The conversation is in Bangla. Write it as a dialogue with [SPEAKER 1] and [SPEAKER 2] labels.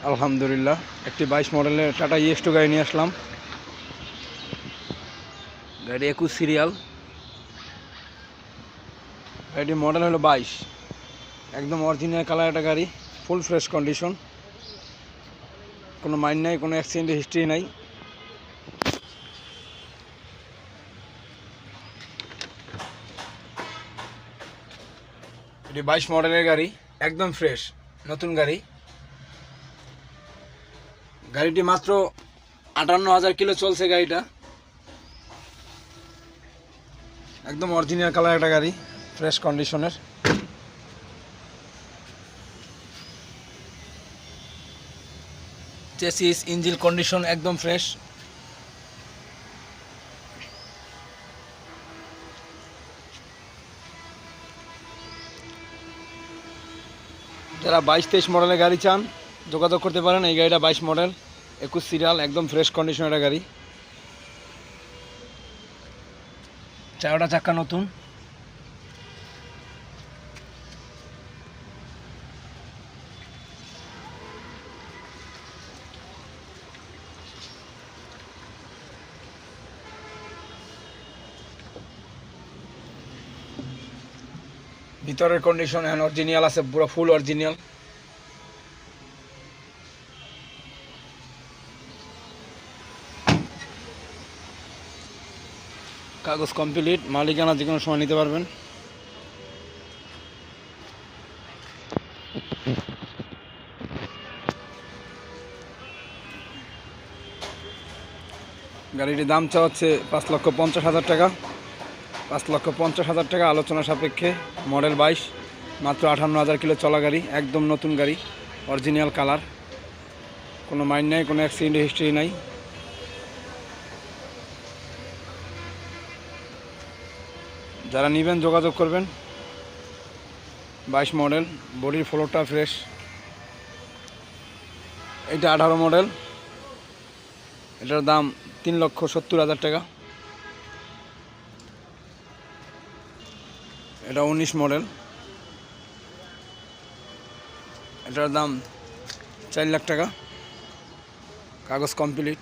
[SPEAKER 1] আলহামদুলিল্লাহ একটি 22 মডেলের টাটা ইএক্স2 গাড়ি নিয়ে আসলাম। গাড়ি 21 সিরিয়াল, গাড়িটির মডেল হলো 22। একদম অরিজিনাল কালার একটা গাড়ি, ফুল ফ্রেশ কন্ডিশন, কোনো মাইন নাই, কোনো অ্যাক্সিডেন্টের হিস্ট্রি নাই। এটি 22 মডেলের গাড়ি, একদম ফ্রেশ নতুন গাড়ি। গাড়িটি মাত্র 58,000 কিলো চলছে। গাড়িটা একদম অরিজিনাল কালার একটা গাড়ি, ফ্রেশ কন্ডিশনের। চেসিস ইঞ্জিন কন্ডিশন একদম ফ্রেশ। যারা 22-23 মডেলের গাড়ি চান যোগাযোগ করতে পারেন। এই গাড়িটা 22 মডেল, 21 সিরিয়াল, একদম ফ্রেশ কন্ডিশনের একটা গাড়ি। চারটা চাক্কা নতুন। ভিতরের কন্ডিশন এখন অরিজিনাল আছে, পুরো ফুল অরিজিনাল। কাগজ কমপ্লিট, মালিকানা যে কোনো সময় নিতে পারবেন। গাড়িটির দাম চাওয়া হচ্ছে 5,50,000 টাকা। 5,50,000 টাকা আলোচনা সাপেক্ষে। মডেল 22, মাত্র 58,000 কিলো চলা গাড়ি, একদম নতুন গাড়ি, অরিজিনাল কালার, কোনো মাইন নাই, কোনো অ্যাক্সিডেন্ট হিস্ট্রি নাই। যারা নেবেন যোগাযোগ করবেন। 22 মডেল, বডির ফ্লোরটা ফ্রেশ। এটা 18 মডেল, এটার দাম 3,70,000 টাকা। এটা 19 মডেল, এটার দাম 4 লাখ টাকা, কাগজ কমপ্লিট।